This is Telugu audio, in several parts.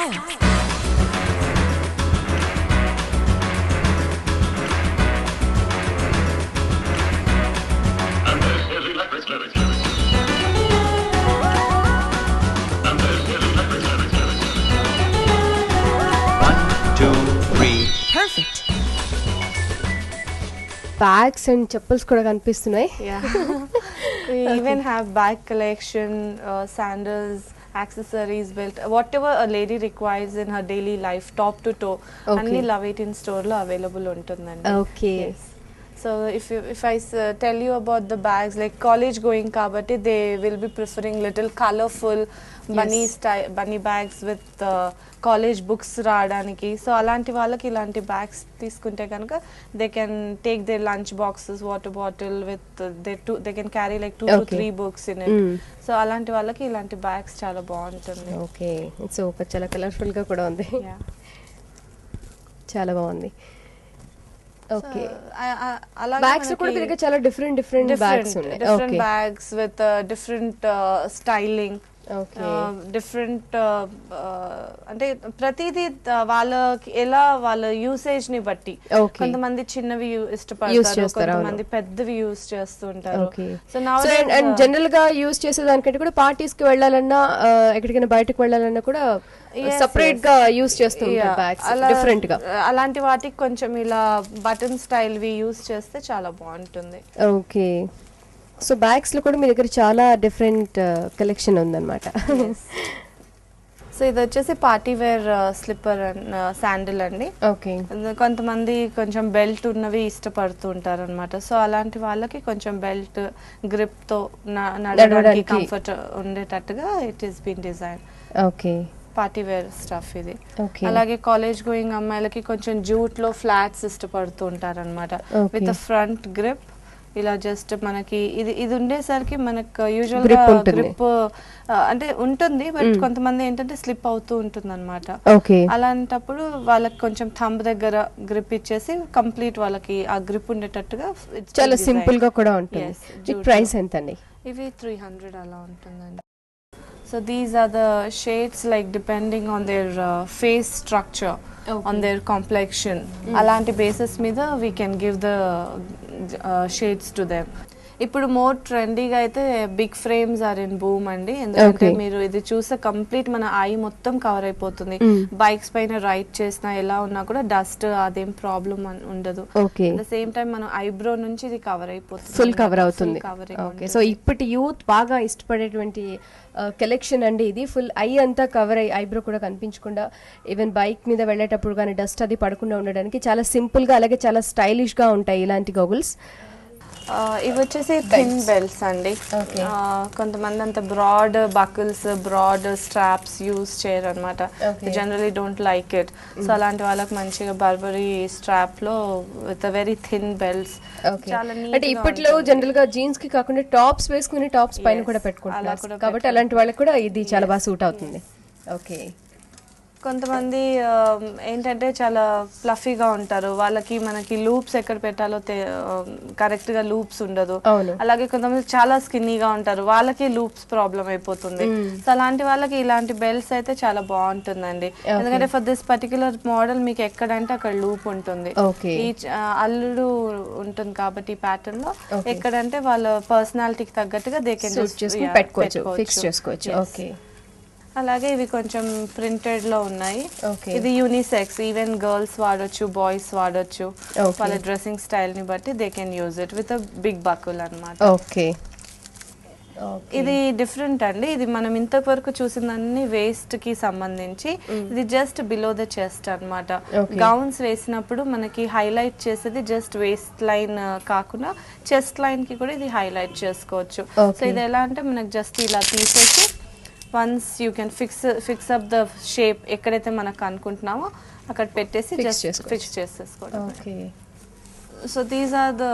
style. Perfect. Bags and chappals kuda kanipistunnai. Yeah. We even have bag collection, sandals, accessories, belt, whatever a lady requires in her daily life, top to toe. Anni Love 18 store lo available untundandi. Okay. Yes. So if I tell you about the bags, like college going kabatti, they will be preferring little colorful bunny bags with college books రావడానికి. సో అలాంటి వాళ్ళకి ఇలాంటి బ్యాగ్స్ తీసుకుంటే కనుక they can take their lunch boxes, water bottle with they can carry like 2 to 3 books in it. So అలాంటి వాళ్ళకి ఇలాంటి బ్యాగ్స్ చాలా బాగుంటుంది. Okay, super. చాలా కలర్ఫుల్ గా కూడా ఉంది. చాలా బాగుంది. ఓకే, బ్యాగ్స్ కూడా తిరిగి చాలా డిఫరెంట్ బ్యాగ్స్ ఉన్నాయి. Different bags with different styling, different అంటే ప్రతిదీ వాళ్ళకి ఎలా వాళ్ళ యూసేజ్ ని బట్టి. కొంతమంది చిన్నవి ఇష్టపడతారు, కొంతమంది పెద్దవి యూస్ చేస్తూ ఉంటారు. సో అండ్ జనరల్ గా యూస్ చేసే దానికంటే కూడా పార్టీస్ కి వెళ్ళాలన్నా, ఎక్కడికైనా బయటకు వెళ్ళాలన్నా కూడా సెపరేట్ గా యూస్ చేస్తుంటారు బ్యాగ్స్ డిఫరెంట్ గా. అలాంటి వాటికి కొంచెం ఇలా బటన్ స్టైల్ వి యూస్ చేస్తే చాలా బాగుంటుంది. ఓకే, సో బ్యాగ్స్ లో కూడా మీ దగ్గర చాలా డిఫరెంట్ కలెక్షన్ ఉందన్నమాట. సో ఇది వచ్చేసి party wear slipper and sandal అండి. ఓకే, కొంతమంది కొంచెం బెల్ట్ ఉన్నవి ఇష్టపడుతూ ఉంటారు అనమాట. సో అలాంటి వాళ్ళకి కొంచెం బెల్ట్ గ్రిప్ తో నడవడానికి కంఫర్ట్ ఉండేటట్టుగా it is been design. Okay, party wear stuff ఇది. అలాగే కాలేజ్ గోయింగ్ అమ్మాయిలకి కొంచెం జూట్ లో ఫ్లాట్స్ ఇష్టపడుతూ ఉంటారు అనమాట. విత్ ఫ్రంట్ గ్రిప్ ఇలా జస్ట్ మనకి ఇది ఉండేసరికి మనకు యూజువల్ గా గ్రిప్ అంటే ఉంటుంది, బట్ కొంతమంది ఏంటంటే స్లిప్ అవుతూ ఉంటుంది అనమాట. అలాంటప్పుడు వాళ్ళకి కొంచెం థంబ్ దగ్గర గ్రిప్ ఇచ్చేసి కంప్లీట్ వాళ్ళకి ఆ గ్రిప్ ఉండేటట్టుగా చాలా సింపుల్ గా కూడా ఉంటుంది. ప్రైస్ ఎంత అండి? ఇవి 300 అలా ఉంటుందండి. So these are the shades, like depending on their face structure, on their complexion. Alanti basis mida we can give the shades to them. ఇప్పుడు మోర్ ట్రెండీగా అయితే big frames are in boom అండి. ఎందుకంటే మీరు ఇది చూస్తే కంప్లీట్ మన ఐ మొత్తం కవర్ అయిపోతుంది. బైక్స్ పైన రైడ్ చేసినా ఎలా ఉన్నా కూడా డస్ట్ అదేం ప్రాబ్లం ఉండదు. అట్ ద సేమ్ టైం మన ఐబ్రో నుంచి ఇది కవర్ అయిపోతుంది, ఫుల్ కవర్ అవుతుంది. సో ఇప్పటి యూత్ బాగా ఇష్టపడేటువంటి కలెక్షన్ అండి ఇది. ఫుల్ ఐ అంతా కవర్ అయ్యి ఐబ్రో కూడా కనిపించకుండా, ఈవెన్ బైక్ మీద వెళ్ళేటప్పుడు కానీ డస్ట్ అది పడకుండా ఉండడానికి చాలా సింపుల్ గా అలాగే చాలా స్టైలిష్ గా ఉంటాయి ఇలాంటి గోగుల్స్. ఇవి వచ్చేసి థిన్ బెల్ట్స్ అండి. కొంతమంది అంత broad buckles, broad straps use చేయరు అనమాట. Generally don't like it. So అలాంటి వాళ్ళకి మంచిగా బర్బరీ స్ట్రాప్ లో విత్ వెరీ థిన్ బెల్ట్స్. అంటే ఇప్పట్లో జనరల్ గా జీన్స్ కి కాకుండా టాప్స్ వేసుకుని టాప్స్ పైన కూడా పెట్టుకుంటారు కాబట్టి అలాంటి వాళ్ళకి కూడా ఇది చాలా బాగా సూట్ అవుతుంది. ఓకే, కొంతమంది ఏంటంటే చాలా ఫ్లఫీగా ఉంటారు, వాళ్ళకి మనకి లూప్స్ ఎక్కడ పెట్టాలో కరెక్ట్ గా లూప్స్ ఉండదు. అలాగే కొంతమంది చాలా స్కిన్నీగా ఉంటారు, వాళ్ళకి లూప్స్ ప్రాబ్లం అయిపోతుంది. సో అలాంటి వాళ్ళకి ఇలాంటి బెల్ట్స్ అయితే చాలా బాగుంటుందండి. ఎందుకంటే ఫర్ దిస్ పర్టికులర్ మోడల్ మీకు ఎక్కడంటే అక్కడ లూప్ ఉంటుంది, ఈ అల్లుడు ఉంటుంది కాబట్టి ప్యాటర్న్ లో ఎక్కడంటే వాళ్ళ పర్సనాలిటీకి తగ్గట్టుగా దే కెన్ ఫిక్స్ చేసుకోవచ్చు. ఓకే, అలాగే ఇవి కొంచెం ప్రింటెడ్ లో ఉన్నాయి. ఇది యూనిసెక్స్, ఈవెన్ గర్ల్స్ వాడొచ్చు, బాయ్స్ వాడొచ్చు. వాళ్ళ డ్రెస్సింగ్ స్టైల్ ని బట్టి they can use it with big buckle అన్నమాట. ఇది డిఫరెంట్ అండి. ఇది మనం ఇంతవరకు చూసిందన్ని వేస్ట్ కి సంబంధించి, ఇది జస్ట్ బిలో ద చెస్ట్ అన్నమాట. గౌన్స్ వేసినప్పుడు మనకి హైలైట్ చేసేది జస్ట్ వేస్ట్ లైన్ కాకుండా చెస్ట్ లైన్ కి కూడా ఇది హైలైట్ చేసుకోవచ్చు. సో ఇది ఎలా అంటే మనకి జస్ట్ ఇలా తీసేసి once you can fix up the shape ఎక్కడైతే మనకు అనుకుంటున్నామో అక్కడ పెట్టేసి జస్ట్ ఫిక్స్ చేసేసుకోవడం. So these are the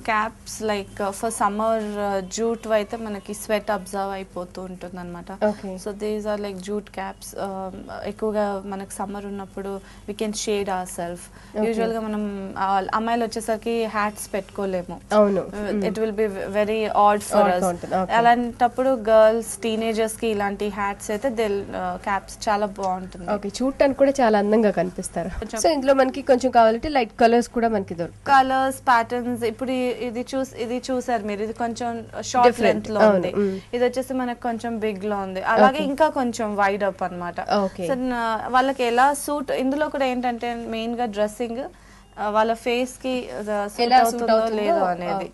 caps like for summer jute అయితే మనకి స్వెట్ అబ్జర్వ్ అయిపోతూ ఉంటుంది అనమాట. So these are like jute caps. ఎక్కువగా మనకు సమ్మర్ ఉన్నప్పుడు we can shade our self. Usual గా మనం అమ్మాయిలు వచ్చేసరికి హ్యాట్స్ పెట్టుకోలేము, it will be very odd for us. అలాంటప్పుడు గర్ల్స్ టీనేజర్స్ కి ఇలాంటి హ్యాట్స్ అయితే క్యాప్స్ చాలా బాగుంటుంది. ఓకే, చూడటానికి కూడా చాలా అందంగా కనిపిస్తారు. సో ఇందులో మనకి కొంచెం కావాలంటే లైట్ కలర్స్ కూడా మనకి దొరుకుతాయి. Colours, patterns. ఇప్పుడు ఇది చూసారు మీరు, ఇది కొంచెం షార్ట్ లెంత్ లో ఉంది, ఇది వచ్చేసి మనకు కొంచెం బిగ్ లో ఉంది, అలాగే ఇంకా కొంచెం వైడ్ అప్ అన్నమాట. సో వాళ్ళకి ఎలా సూట్, ఇందులో కూడా ఏంటంటే మెయిన్ గా డ్రెస్సింగ్ వాళ్ళ ఫేస్ కి సూట్ అవుతుందో లేదో అనేది.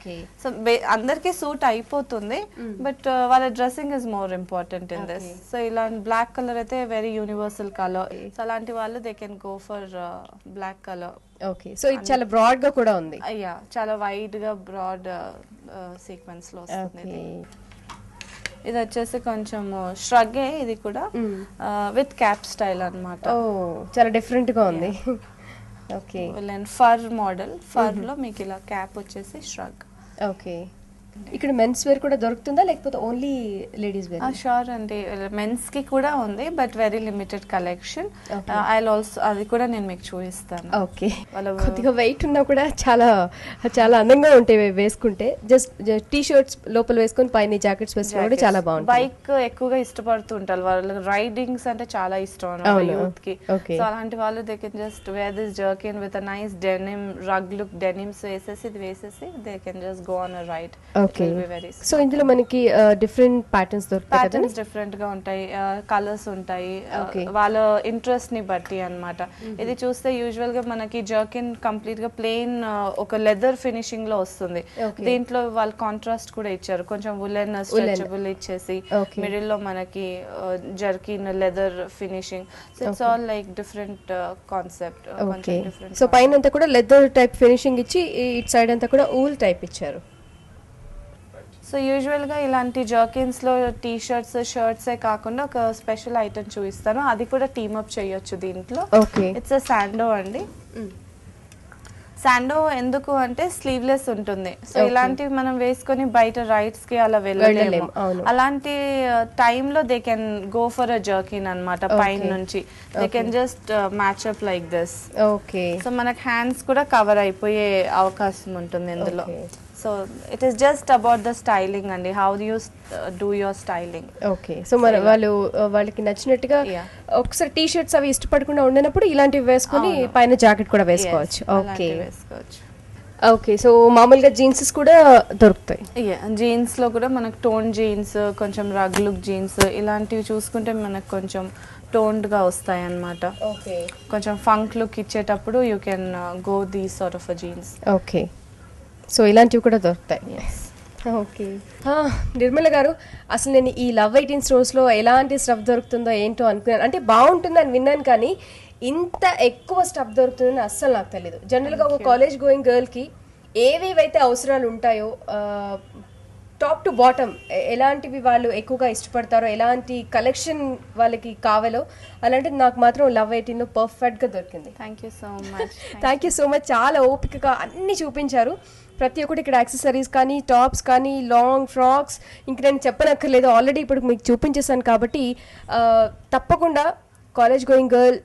సో అందరికి సూట్ అయిపోతుంది, బట్ వాళ్ళ dressing is more important in this. So ఇలాంటి బ్లాక్ కలర్ అయితే వెరీ యూనివర్సల్ కలర్. సో అలాంటి వాళ్ళు they can go for black colour. Okay, so ఇది చాలా బ్రాడ్ గా కూడా ఉంది. అయ్యా, చాలా వైడ్ గా బ్రాడ్ సీక్వెన్స్ లో వస్తుంది. ఇది వచ్చేసి కొంచెం ష్రగ్, ఇది కూడా విత్ క్యాప్ స్టైల్ అన్నమాట. చాలా డిఫరెంట్ గా ఉంది. ఓకే, ఫర్ మోడల్, ఫర్ లో మీకు ఇలా క్యాప్ వచ్చేసి ష్రగ్. ఓకే, ఇక్కడ మెన్స్ వేర్ కూడా దొరుకుతుందా లేకపోతే ఓన్లీ లేడీస్ వేర్? షూర్ అండి, మెన్స్ కి కూడా ఉంది, but very limited collection. I also అది కూడా నేను మీకు చూపిస్తాను. ఓకే, కొద్దిగా వెయిట్ ఉన్నా కూడా చాలా చాలా అందంగా ఉంటాయి వేసుకుంటే. జస్ట్ టీ షర్ట్స్ లోపల వేసుకొని పైన జాకెట్స్ వేసుకుని కూడా చాలా బాగుంటుంది. బైక్ ఎక్కువగా ఇష్టపడుతూ ఉంటారు వాళ్ళు, రైడింగ్స్ అంటే చాలా ఇష్టం యూత్ కి. సో అలాంటి వాళ్ళు they can just wear this jerkin with a nice denim rug look denims వేసేసి ఇది వేసేసి they can just go on a ride. Okay, so ఇందులో మనకి డిఫరెంట్ ప్యాటర్న్స్ దొరుకుతాయి. ప్యాటర్న్స్ డిఫరెంట్ గా ఉంటాయి, కలర్స్ ఉంటాయి, వాళ్ళ ఇంట్రెస్ట్ ని బట్టి అన్నమాట. ఇది చూస్తే యూజువల్ గా మనకి జర్కిన్ కంప్లీట్ గా ప్లెయిన్ ఒక లెదర్ ఫినిషింగ్ లో వస్తుంది. దీంట్లో వాళ్ళు కాంట్రాస్ట్ కూడా ఇచ్చారు, కొంచెం వులెన్ స్ట్రెచబుల్ ఇచ్చేసి మిడిల్ లో మనకి jerkin leather finishing. So it's all like different concept. So పైన అంతా కూడా లెదర్ టైప్ ఫినిషింగ్ ఇచ్చి ఇట్ సైడ్ అంతా కూడా ఊల్ టైప్ ఇచ్చారు. సో యూజువల్ గా ఇలాంటి జర్కిన్స్ లో టీ షర్ట్స్ షర్ట్సే కాకుండా ఒక స్పెషల్ ఐటమ్ చూపిస్తాను, అది కూడా టీమ్ అప్ చేయొచ్చు దీంట్లో. ఇట్స్ శాండో అండి. శాండో ఎందుకు అంటే స్లీవ్లెస్ ఉంటుంది. సో ఇలాంటివి మనం వేసుకొని బయట రైడ్స్ కి అలా వెళ్ళలేము. అలాంటి టైంలో they can go for a jerkin అన్నమాట. పైన నుంచి they can just match up like this. So మనకి హ్యాండ్స్ కూడా కవర్ అయిపోయే అవకాశం ఉంటుంది ఇందులో. So it is just about the styling అండి, how you do your styling. Okay, so మరి వాళ్ళకి నచ్చినట్టుగా ఒకసారి టీ షర్ట్స్ అవి ఇష్టపడకుండా ఉండినప్పుడు ఇలాంటివి వేసుకొని పైన జాకెట్ కూడా వేసుకోవచ్చు. ఓకే, ఓకే, సో మామూలుగా జీన్స్ కూడా దొరుకుతాయి. జీన్స్ లో కూడా మనకు టోన్ జీన్స్, కొంచెం రగ్ లుక్ జీన్స్ ఇలాంటివి చూసుకుంటే మనకు కొంచెం టోన్డ్ గా వస్తాయి అన్నమాట. కొంచెం ఫంక్ లుక్ ఇచ్చేటప్పుడు you can go these sort of jeans. Okay, so ఇలాంటివి కూడా దొరుకుతాయి. ఓకే, నిర్మల గారు, అసలు నేను ఈ లవ్ 18 స్టోర్స్లో ఎలాంటి స్టఫ్ దొరుకుతుందో ఏంటో అనుకున్నాను. అంటే బాగుంటుందని విన్నాను, కానీ ఇంత ఎక్కువ స్టఫ్ దొరుకుతుందని అస్సలు నాకు తెలియదు. జనరల్గా ఒక కాలేజ్ గోయింగ్ గర్ల్కి ఏవేవైతే అవసరాలు ఉంటాయో టాప్ టు బాటమ్ ఎలాంటివి వాళ్ళు ఎక్కువగా ఇష్టపడతారో, ఎలాంటి కలెక్షన్ వాళ్ళకి కావాలో అలాంటిది నాకు మాత్రం లవ్ 18లో పర్ఫెక్ట్గా దొరికింది. Thank you so much. Thank you so much, చాలా ఓపికగా అన్నీ చూపించారు. ప్రతి ఒక్కటి ఇక్కడ యాక్సెసరీస్ కానీ, టాప్స్ కానీ, లాంగ్ ఫ్రాక్స్, ఇంక నేను చెప్పనక్కర్లేదు, ఆల్రెడీ ఇప్పుడు మీకు చూపించేసాను. కాబట్టి తప్పకుండా కాలేజ్ గోయింగ్ గర్ల్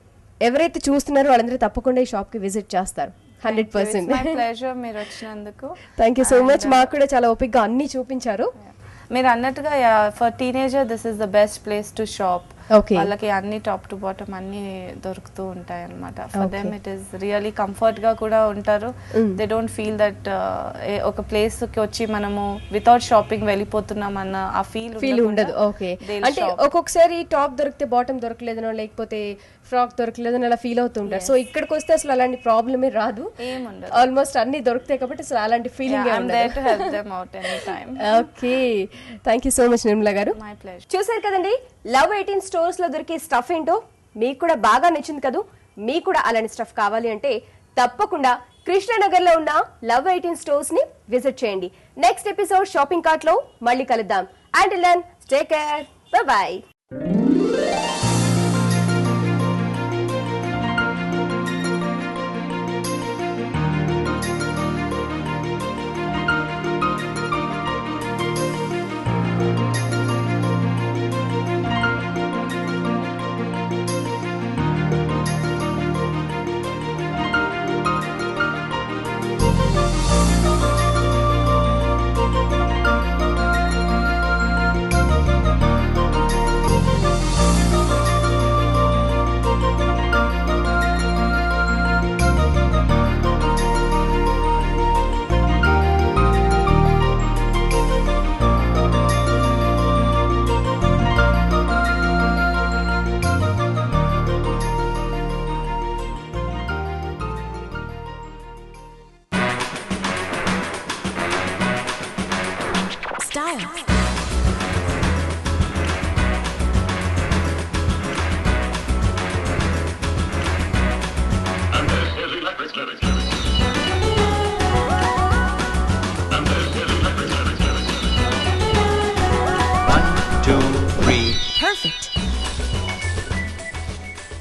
ఎవరైతే చూస్తున్నారో వాళ్ళందరూ తప్పకుండా ఈ షాప్కి విజిట్ చేస్తారు. 100%. మీరు వచ్చినందుకు థ్యాంక్ యూ సో మచ్. మాకు కూడా చాలా ఓపికగా అన్ని చూపించారు. మీరు అన్నట్టుగా for teenager this is the best place to shop. వాళ్ళకి అన్ని టాప్ టు బాటమ్ అన్ని దొరుకుతూ ఉంటాయి అన్నమాట. For them it is really comfort గా కూడా ఉంటారు. దే డోంట్ ఫీల్ దట్ ఒక ప్లేస్ కి వచ్చి మనము వితౌట్ షాపింగ్ వెళ్ళిపోతున్నాం అన్న ఆ ఫీల్ ఉండదు. ఓకే, అంటే ఒక్కొక్కసారి టాప్ దొరికితే బాటమ్ దొరకలేదనో లేకపోతే ఫ్రాక్ దొరకలేదని అలా ఫీల్ అవుతుంటారు. సో ఇక్కడికి వస్తే అసలు అలాంటి ప్రాబ్లమే రాదు, ఆల్మోస్ట్ అన్ని దొరుకుతాయి కాబట్టి అసలు అలాంటి feeling. Okay, thank you so much Nirmala గారు. చూసారు కదండి, లవ్ 18 స్టోర్స్ లో దొరికే స్టఫ్ ఏంటో మీకు కూడా బాగా నచ్చింది కదా. మీకు కూడా అలాంటి స్టఫ్ కావాలి అంటే తప్పకుండా కృష్ణానగర్ లో ఉన్న లవ్ 18 స్టోర్స్ ని విజిట్ చేయండి. నెక్స్ట్ ఎపిసోడ్ షాపింగ్ కార్ట్ లో మళ్ళీ కలుద్దాం. Until then take care, bye bye. style.